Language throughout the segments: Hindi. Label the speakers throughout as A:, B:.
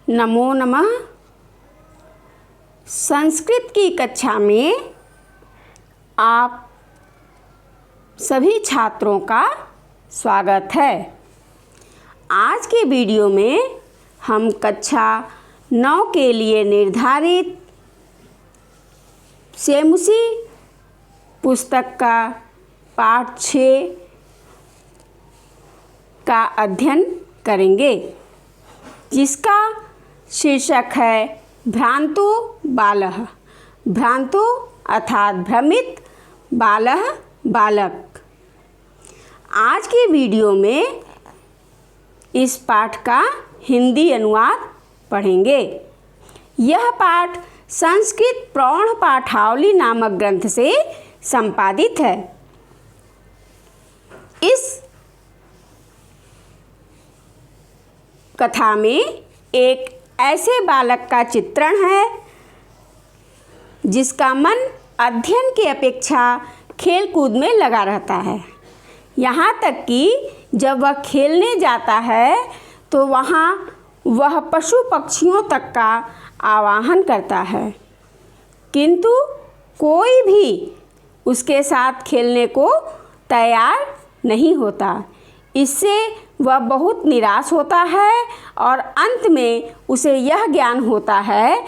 A: नमो नमः। संस्कृत की कक्षा में आप सभी छात्रों का स्वागत है। आज के वीडियो में हम कक्षा 9 के लिए निर्धारित सेमुसी पुस्तक का पाठ 6 का अध्ययन करेंगे, जिसका शीर्षक है भ्रांतो बालः। भ्रांतो अर्थात भ्रमित, बालः बालक। आज के वीडियो में इस पाठ का हिंदी अनुवाद पढ़ेंगे। यह पाठ संस्कृत प्रौढ़ पाठावली नामक ग्रंथ से संपादित है। इस कथा में एक ऐसे बालक का चित्रण है जिसका मन अध्ययन की अपेक्षा खेल कूद में लगा रहता है। यहाँ तक कि जब वह खेलने जाता है तो वहाँ वह पशु पक्षियों तक का आवाहन करता है, किंतु कोई भी उसके साथ खेलने को तैयार नहीं होता। इससे वह बहुत निराश होता है और अंत में उसे यह ज्ञान होता है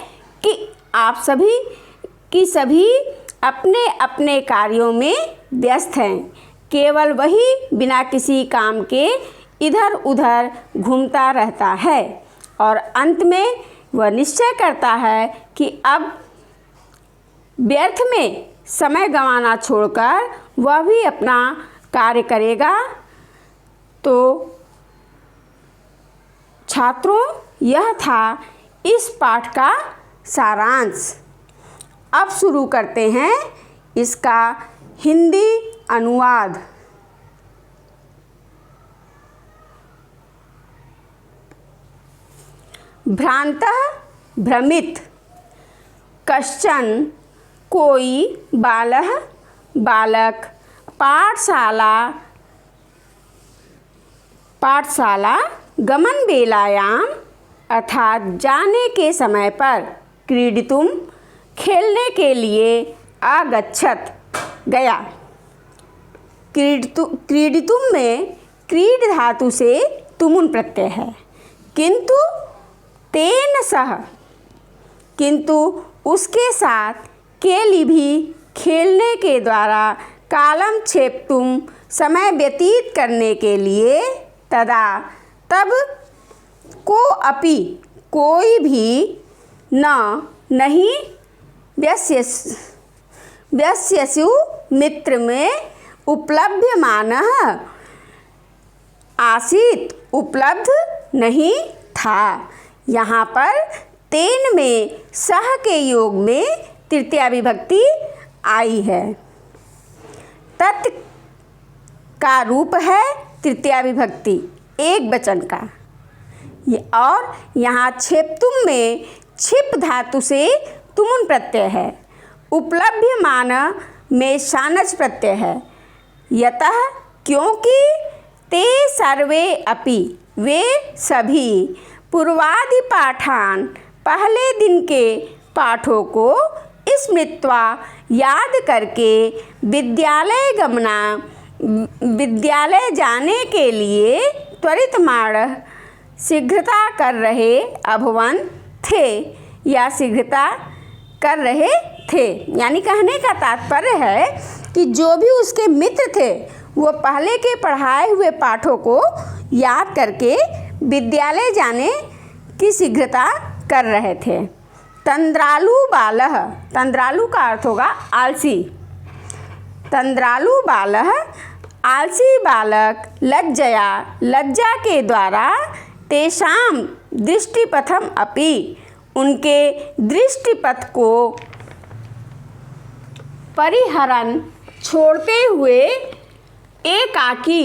A: कि आप सभी अपने अपने कार्यों में व्यस्त हैं। केवल वही बिना किसी काम के इधर उधर घूमता रहता है और अंत में वह निश्चय करता है कि अब व्यर्थ में समय गंवाना छोड़कर वह भी अपना कार्य करेगा। तो छात्रों, यह था इस पाठ का सारांश। अब शुरू करते हैं इसका हिंदी अनुवाद। भ्रांतः भ्रमित। कश्चन कोई बालः बालक पाठशाला गमन बेलायाम अर्थात जाने के समय पर क्रीडितुम खेलने के लिए आगच्छत गया। क्रीडितुम में क्रीड धातु से तुमुन प्रत्यय है, किंतु उसके साथ केली भी खेलने के द्वारा कालम छेप्तुम समय व्यतीत करने के लिए तब को अपि कोई भी नहीं व्यस्यसु मित्र में उपलभ्यमानः आसीत उपलब्ध नहीं था। यहाँ पर तेन में सह के योग में तृतीया विभक्ति आई है। तत् का रूप है तृतीया विभक्ति एक वचन का, और यहाँ छेप्तुम में छिप धातु से तुमुन प्रत्यय है। उपलभ्यमान में शानच प्रत्यय है। यतः क्योंकि ते सर्वे अपि वे सभी पूर्वादि पाठान पहले दिन के पाठों को स्मृत्वा याद करके विद्यालय जाने के लिए त्वरित मार्ग शीघ्रता कर रहे अभवन थे या शीघ्रता कर रहे थे। यानी कहने का तात्पर्य है कि जो भी उसके मित्र थे वो पहले के पढ़ाए हुए पाठों को याद करके विद्यालय जाने की शीघ्रता कर रहे थे। तंद्रालु बालः, तंद्रालु का अर्थ होगा आलसी। तंद्रालु बालः आलसी बालक लज्जा के द्वारा तेषाम दृष्टिपथम अपि उनके दृष्टिपथ को परिहरन छोड़ते हुए एकाकी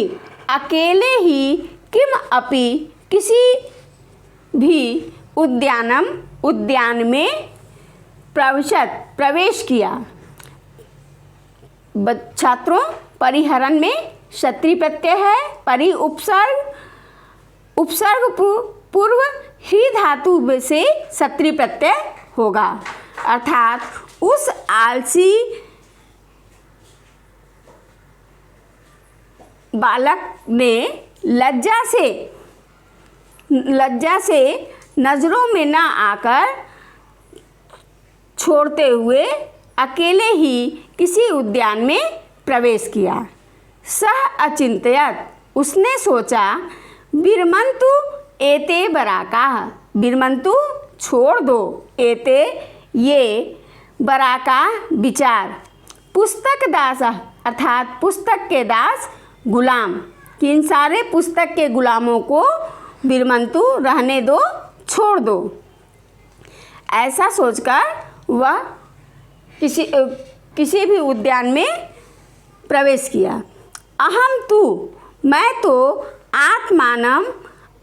A: अकेले ही किम अपि किसी भी उद्यान में प्रवेश किया। छात्रों, परिहरण में क्षत्रिय प्रत्यय है। परि उपसर्ग पूर्व ही धातु से सत्री प्रत्यय होगा, अर्थात उस आलसी बालक ने लज्जा से नज़रों में न आकर छोड़ते हुए अकेले ही किसी उद्यान में प्रवेश किया। सह अचिंत्यत, उसने सोचा, विरमन्तु एते बराकाः, विरमन्तु छोड़ दो, एते ये, बराकाः विचार, पुस्तक दास अर्थात पुस्तक के दास गुलाम, कि इन सारे पुस्तक के गुलामों को विरमन्तु रहने दो, छोड़ दो। ऐसा सोचकर वह किसी भी उद्यान में प्रवेश किया। अहम तु, मैं तो आत्मानम,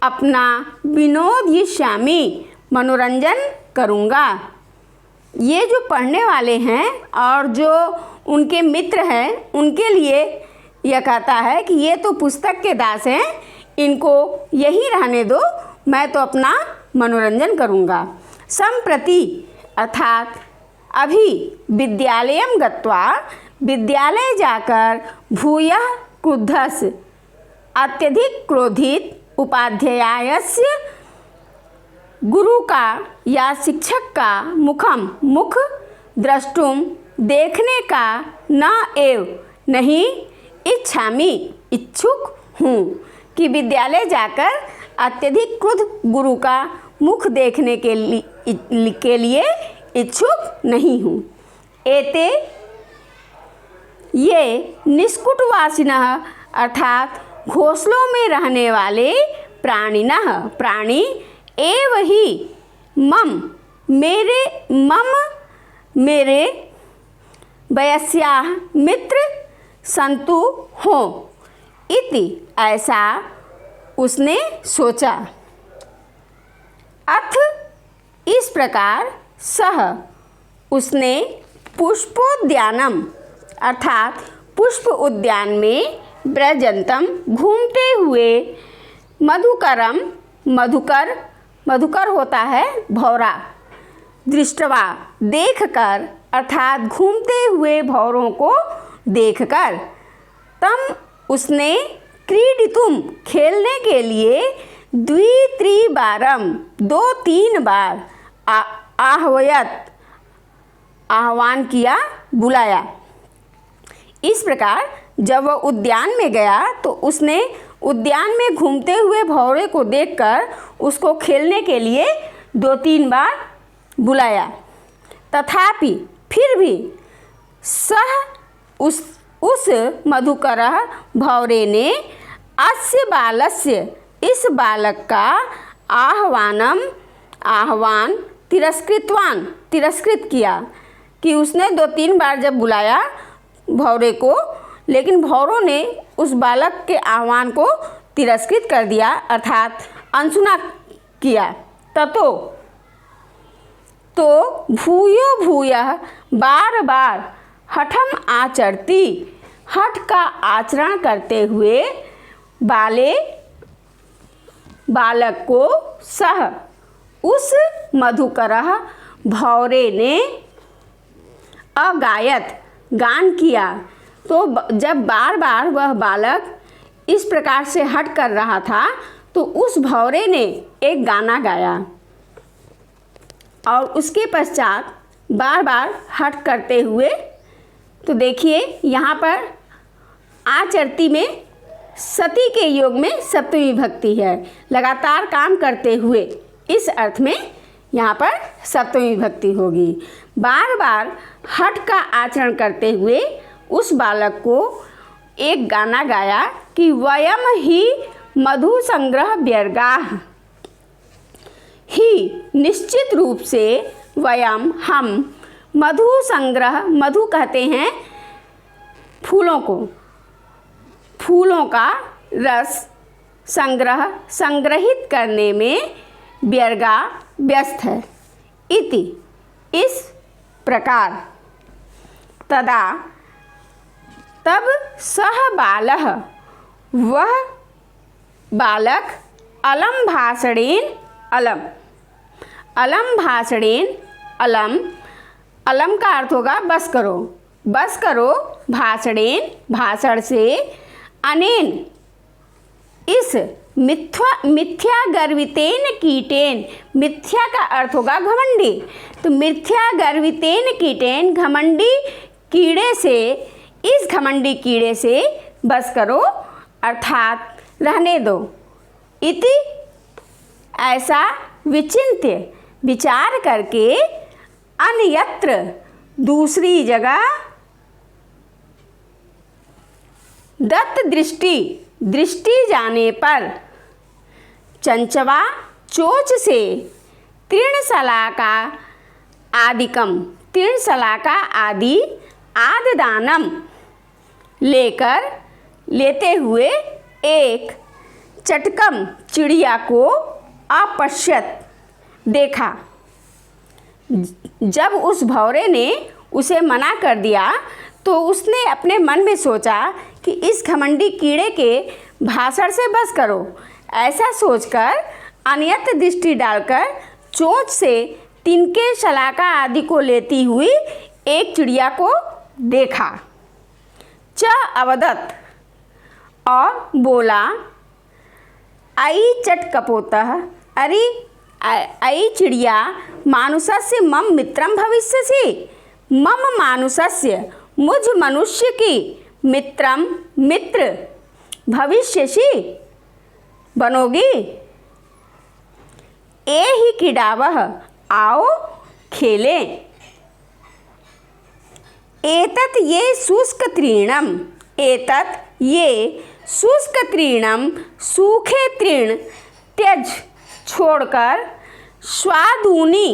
A: अपना विनोदयिष्यामि, मनोरंजन करूँगा। ये जो पढ़ने वाले हैं और जो उनके मित्र हैं उनके लिए यह कहता है कि ये तो पुस्तक के दास हैं, इनको यही रहने दो, मैं तो अपना मनोरंजन करूँगा। संप्रति अर्थात अभी, विद्यालयम गत्वा, विद्यालय जाकर, भूयः क्रुद्धस्, अत्यधिक क्रोधित, उपाध्यायस्य, गुरु का या शिक्षक का, मुख द्रष्टुम, देखने का, न एव नहीं, इच्छामि, इच्छुक हूँ, कि विद्यालय जाकर अत्यधिक क्रुद्ध गुरु का मुख देखने के लिए इच्छुक नहीं हूँ। एते, ये निष्कुटवासिनः अर्थात घोंसलों में रहने वाले प्राणिनः, प्राणी, एव ही, मेरे वयस्याः मित्र संतु हों, इति, ऐसा उसने सोचा। अथ, इस प्रकार, सह, उसने, पुष्पोद्यानम अर्थात पुष्प उद्यान में, ब्रजंतम, घूमते हुए, मधुकरम, मधुकर होता है भौरा, दृष्टवा, देखकर अर्थात घूमते हुए भौरों को देखकर, तम, उसने, क्रीडितुम, खेलने के लिए, द्वित्रिवारम, 2-3 बार, आहवयत, आह्वान किया, बुलाया। इस प्रकार जब वह उद्यान में गया तो उसने उद्यान में घूमते हुए भौरे को देखकर उसको खेलने के लिए 2-3 बार बुलाया। तथापि, फिर भी, सह, उस मधुकरः भौरे ने, अस्य बालस्य, इस बालक का, आह्वान तिरस्कृत किया, कि उसने 2-3 बार जब बुलाया भौरे को, लेकिन भौरों ने उस बालक के आह्वान को तिरस्कृत कर दिया, अर्थात अनसुना किया। तो भूयो भूयः, बार बार, हठम आचरती, हठ का आचरण करते हुए, बालक को, सह, उस मधुकरः भौरे ने, अगायत, गान किया। तो जब बार बार वह बालक इस प्रकार से हट कर रहा था तो उस भौरे ने एक गाना गाया और उसके पश्चात बार बार हट करते हुए, तो देखिए यहाँ पर आचरती में सती के योग में सप्तमी विभक्ति है, लगातार काम करते हुए, इस अर्थ में यहाँ पर सप्तमी विभक्ति होगी। बार बार हठ का आचरण करते हुए उस बालक को एक गाना गाया कि वयम ही मधु संग्रह व्यर्गाः, ही, निश्चित रूप से, वयम, हम, मधु संग्रह, मधु कहते हैं फूलों को, फूलों का रस, संग्रहित करने में, व्यर्गा, व्यस्त है, इति, इस प्रकार, तदा, तब, सह बालः, वह बालक, अलम भाषणेन, अलम। अलम भाषणेन, अलम, अलम का अर्थ होगा बस करो, बस करो, भाषणेन, भाषण से, अनेन, इस, मिथ्या गर्वितेन कीटेन, मिथ्या का अर्थ होगा घमंडी, तो मिथ्या गर्वितेन कीटेन, घमंडी कीड़े से, इस घमंडी कीड़े से बस करो अर्थात रहने दो। इति, ऐसा, विचिन्त्य, विचार करके, अन्यत्र, दूसरी जगह, दत्त दृष्टि, दृष्टि जाने पर, चंचवा, चोच से, तृणशलाका आदिकम, तृणशलाका आदि, आददानम, लेते हुए, एक, चटकम, चिड़िया को, अपश्यत, देखा। जब उस भौरे ने उसे मना कर दिया तो उसने अपने मन में सोचा कि इस घमंडी कीड़े के भाषण से बस करो। ऐसा सोचकर अन्यत्र दृष्टि डालकर चोंच से तिनके, शलाका आदि को लेती हुई एक चिड़िया को देखा। च अवदत्, और बोला, अयि चटकपोतः, अरे अयि चिड़िया, मानुषस्य मम मित्रम भविष्यसि, मम मानुषस्य, मुझ मनुष्य की, मित्रम, मित्र, भविष्यसि, बनोगी। एहि क्रीडावः, आओ खेलें। एतत् ये शुष्क तृणम, एतत् ये शुष्क तृणम, सूखे तृण त्यज, छोड़कर, स्वादूनी,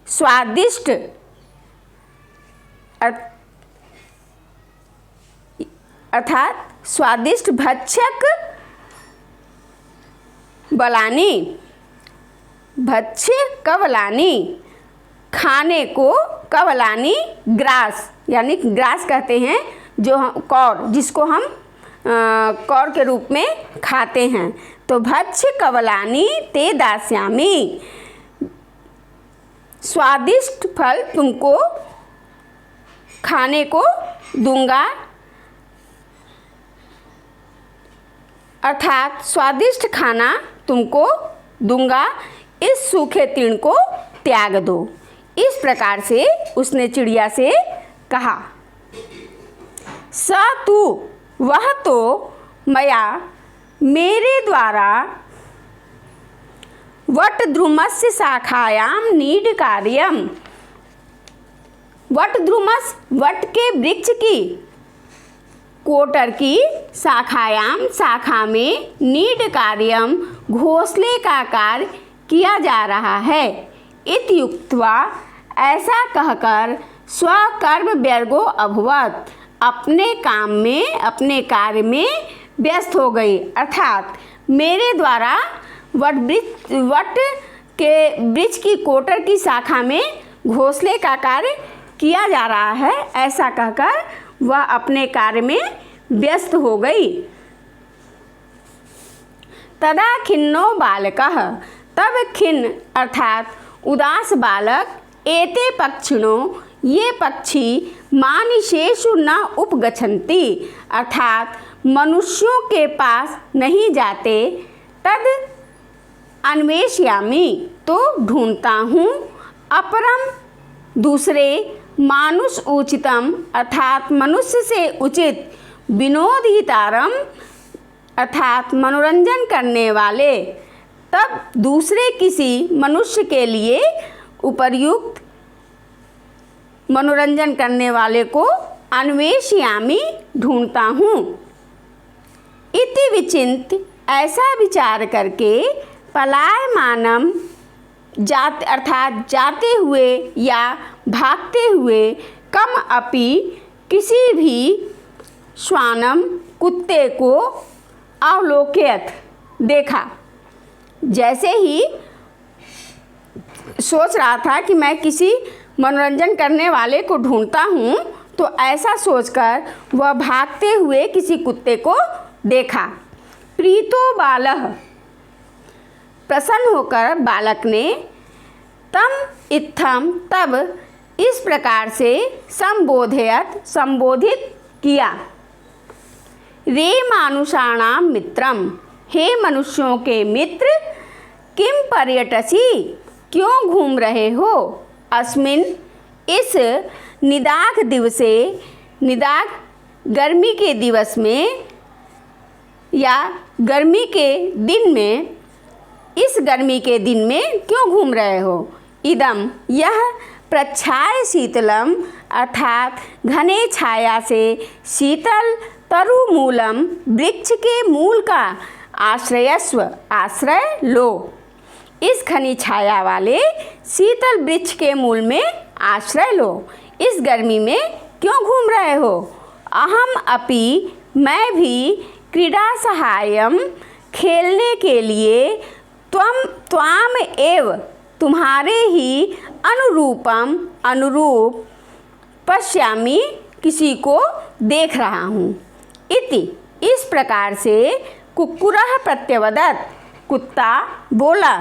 A: स्वादिष्ट, अर्थात स्वादिष्ट भक्षक, बलानी, भक्ष्य कवलानी, खाने को, कवलानी, ग्रास, यानी ग्रास कहते हैं जो हम कौर, जिसको हम कौर के रूप में खाते हैं। तो भक्ष्य कवलानी ते दास्यामि, स्वादिष्ट फल तुमको खाने को दूंगा, अर्थात स्वादिष्ट खाना तुमको दूंगा, इस सूखे तृण को त्याग दो। इस प्रकार से उसने चिड़िया से कहा। स तू, वह तो, मया, मेरे द्वारा, वटद्रुमस्य शाखायाम नीडकार्यम, वटद्रुमस, वट के वृक्ष की, कोटर की शाखायाम, शाखा में, नीडकार्यम, घोंसले का कार्य किया जा रहा है। इत्युक्त्वा, ऐसा कहकर, स्वकर्म व्यर्गो अभवत्, अपने काम में, अपने कार्य में व्यस्त हो गई। अर्थात मेरे द्वारा वट के वृक्ष की कोटर की शाखा में घोंसले का कार्य किया जा रहा है, ऐसा कहकर वह अपने कार्य में व्यस्त हो गई। तदा खिन्नो बालकः, तब खिन्न अर्थात उदास बालक, एते पक्षिणो, ये पक्षी, मानुषेषु न उपगच्छन्ति, अर्थात मनुष्यों के पास नहीं जाते, तद अन्वेषयामि, तो ढूंढता हूँ, अपरम, दूसरे, मानुष उचितम, अर्थात मनुष्य से उचित, विनोदहितारम, अर्थात मनोरंजन करने वाले, तब दूसरे किसी मनुष्य के लिए उपर्युक्त मनोरंजन करने वाले को अन्वेषयामि, ढूंढता हूँ। इति विचिन्त्य, ऐसा विचार करके, पलायमानम, जाते अर्थात जाते हुए या भागते हुए, कम अपि, किसी भी, श्वानम, कुत्ते को, अवलोकयत, देखा। जैसे ही सोच रहा था कि मैं किसी मनोरंजन करने वाले को ढूंढता हूँ, तो ऐसा सोचकर वह भागते हुए किसी कुत्ते को देखा। प्रीतो बालः, प्रसन्न होकर बालक ने तम इत्थम तब इस प्रकार से संबोधित किया। रे मानुषाणाम मित्रम, हे मनुष्यों के मित्र, किम पर्यटसी, क्यों घूम रहे हो, अस्मिन, इस निदाघ दिवसे, निदाघ गर्मी के दिवस में या गर्मी के दिन में, इस गर्मी के दिन में क्यों घूम रहे हो। इदम, यह प्रच्छाय शीतलम अर्थात घने छाया से शीतल तरुमूलम, वृक्ष के मूल का आश्रयस्व, आश्रय लो। इस घनी छाया वाले शीतल वृक्ष के मूल में आश्रय लो। इस गर्मी में क्यों घूम रहे हो। अहम अपि, मैं भी, क्रीडा सहायम, खेलने के लिए, त्वाम एव, तुम्हारे ही, अनुरूपम, अनुरूप, पश्यामि, किसी को देख रहा हूँ। इति, इस प्रकार से कुक्कुरः प्रत्यवदत्, कुत्ता बोला।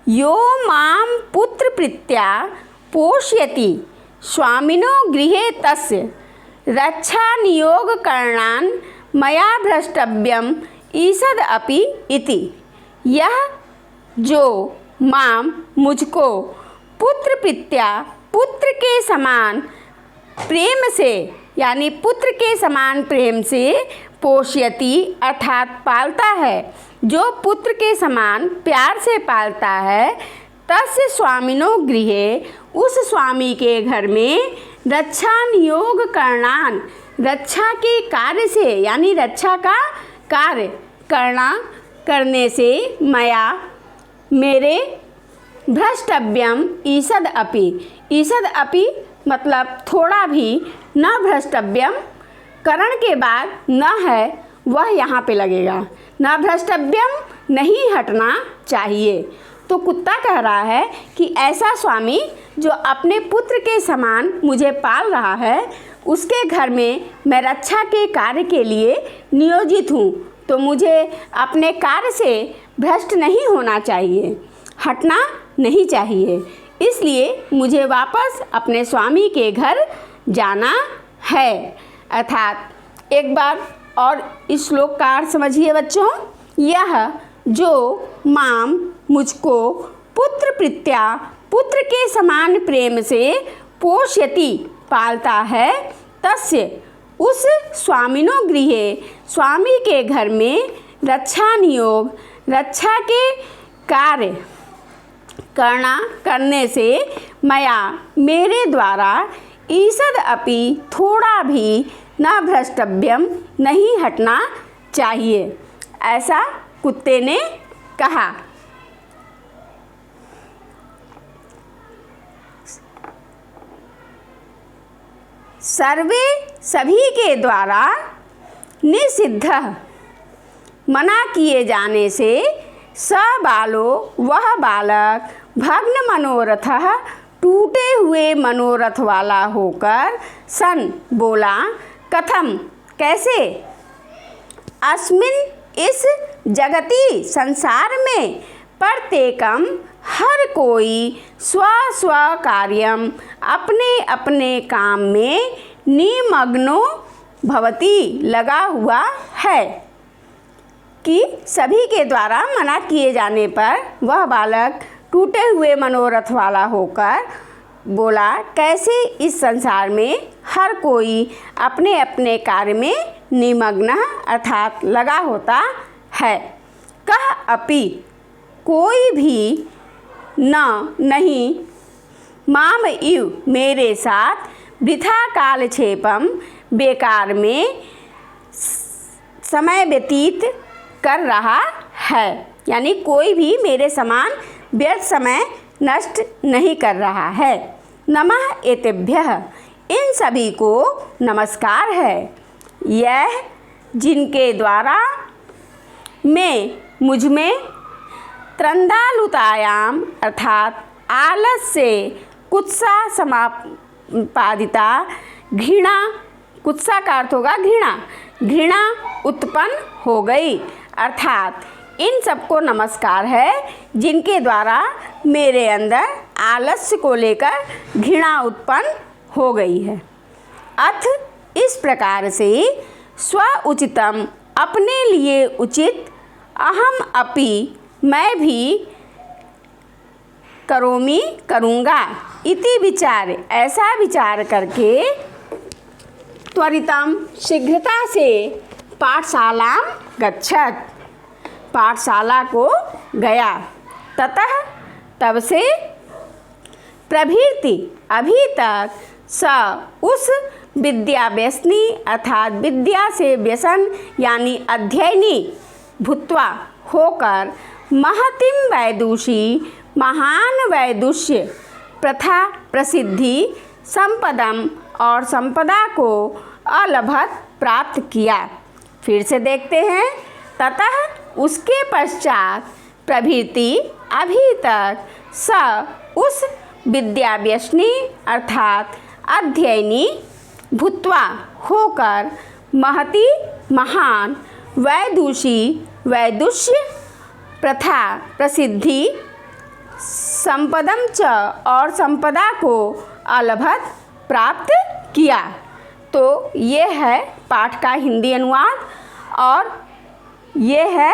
A: यो माम पुत्र प्रीत्या पोषयति स्वामिनो गृहे तस्य रक्षा नियोग करणान मया भ्रष्टव्यम ईषद अपि इति। यह जो माम, मुझको, पुत्र प्रीत्या, पुत्र के समान प्रेम से, यानी पुत्र के समान प्रेम से, पोषयति अर्थात पालता है, जो पुत्र के समान प्यार से पालता है, तस्य स्वामिनो गृहे, उस स्वामी के घर में, रक्षा नियोग करणान, रक्षा के कार्य से, यानी रक्षा का कार्य करने से, मया, मेरे, भ्रष्टव्यम ईषद अपि, ईषद अपि मतलब थोड़ा भी, न भ्रष्टव्यम करण के बाद न है वह यहाँ पे लगेगा, न भ्रष्टव्यम नहीं हटना चाहिए। तो कुत्ता कह रहा है कि ऐसा स्वामी जो अपने पुत्र के समान मुझे पाल रहा है, उसके घर में मैं रक्षा के कार्य के लिए नियोजित हूँ, तो मुझे अपने कार्य से भ्रष्ट नहीं होना चाहिए, हटना नहीं चाहिए। इसलिए मुझे वापस अपने स्वामी के घर जाना है। अर्थात एक बार और इस श्लोक का अर्थ समझिए बच्चों। यह जो माम, मुझको, पुत्र प्रीत्या, पुत्र के समान प्रेम से, पोषयति पालता है, तस्य उस स्वामिनो गृहे, स्वामी के घर में, रक्षा नियोग, रक्षा के कार्य करने से, मया, मेरे द्वारा, ईषद अपि थोड़ा भी, न भ्रष्टव्यम नहीं हटना चाहिए, ऐसा कुत्ते ने कहा। सर्वे, सभी के द्वारा, निषिद्ध मना किए जाने से, स बालो वह बालक, भग्न मनोरथः टूटे हुए मनोरथ वाला होकर, सन बोला, कथम कैसे, अस्मिन इस जगति संसार में, प्रत्येकम हर कोई, स्व स्व कार्यम अपने अपने काम में, निमग्नो भवति लगा हुआ है। कि सभी के द्वारा मना किए जाने पर वह बालक टूटे हुए मनोरथ वाला होकर बोला, कैसे इस संसार में हर कोई अपने अपने कार्य में निमग्न अर्थात लगा होता है। कह अपि कोई भी, न नहीं, माम इव मेरे साथ, वृथा कालक्षेपम बेकार में समय व्यतीत कर रहा है, यानी कोई भी मेरे समान व्यर्थ समय नष्ट नहीं कर रहा है। नमः एतेभ्यः, इन सभी को नमस्कार है। यह जिनके द्वारा मैं मुझमें त्रंदालुतायाम अर्थात आलस से कुत्सा समापादिता घृणा, कुत्सा का अर्थ होगा घृणा, घृणा उत्पन्न हो गई। अर्थात इन सबको नमस्कार है जिनके द्वारा मेरे अंदर आलस्य को लेकर घृणा उत्पन्न हो गई है। अथ इस प्रकार से स्व उचितम अपने लिए उचित, अहम अपि मैं भी करोमि करूँगा इति विचार ऐसा विचार करके त्वरितम शीघ्रता से पाठशाला गच्छत पाठशाला को गया। ततः तब से प्रभृति अभी तक स उस विद्या व्यसनी अर्थात विद्या से व्यसन यानी अध्ययनी भूत्वा होकर महतिम वैदुषी महान वैदुष्य प्रथा प्रसिद्धि संपदम और संपदा को अलभत प्राप्त किया। फिर से देखते हैं। ततः उसके पश्चात प्रभृति अभी तक स उस विद्या व्यसनी अर्थात अध्ययनी भूत्वा होकर महति महान वैदुषी वैदुष्य प्रथा प्रसिद्धि संपदम च और संपदा को अलभत प्राप्त किया। तो ये है पाठ का हिंदी अनुवाद और ये है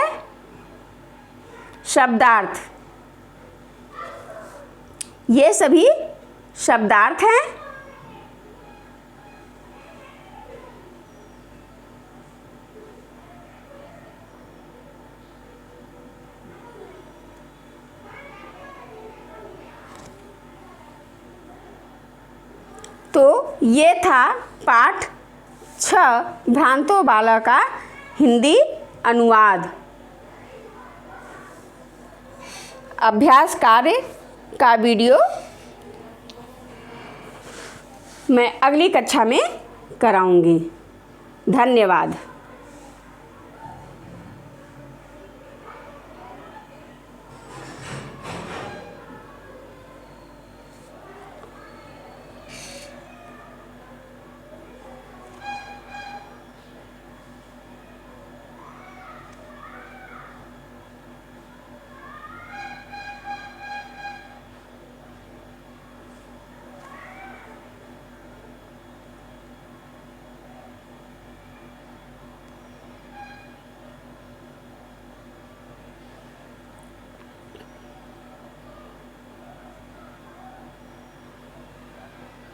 A: शब्दार्थ। ये सभी शब्दार्थ हैं। तो ये था पाठ 6 भ्रांतो बाला का हिंदी अनुवाद। अभ्यास कार्य का वीडियो मैं अगली कक्षा में कराऊंगी। धन्यवाद।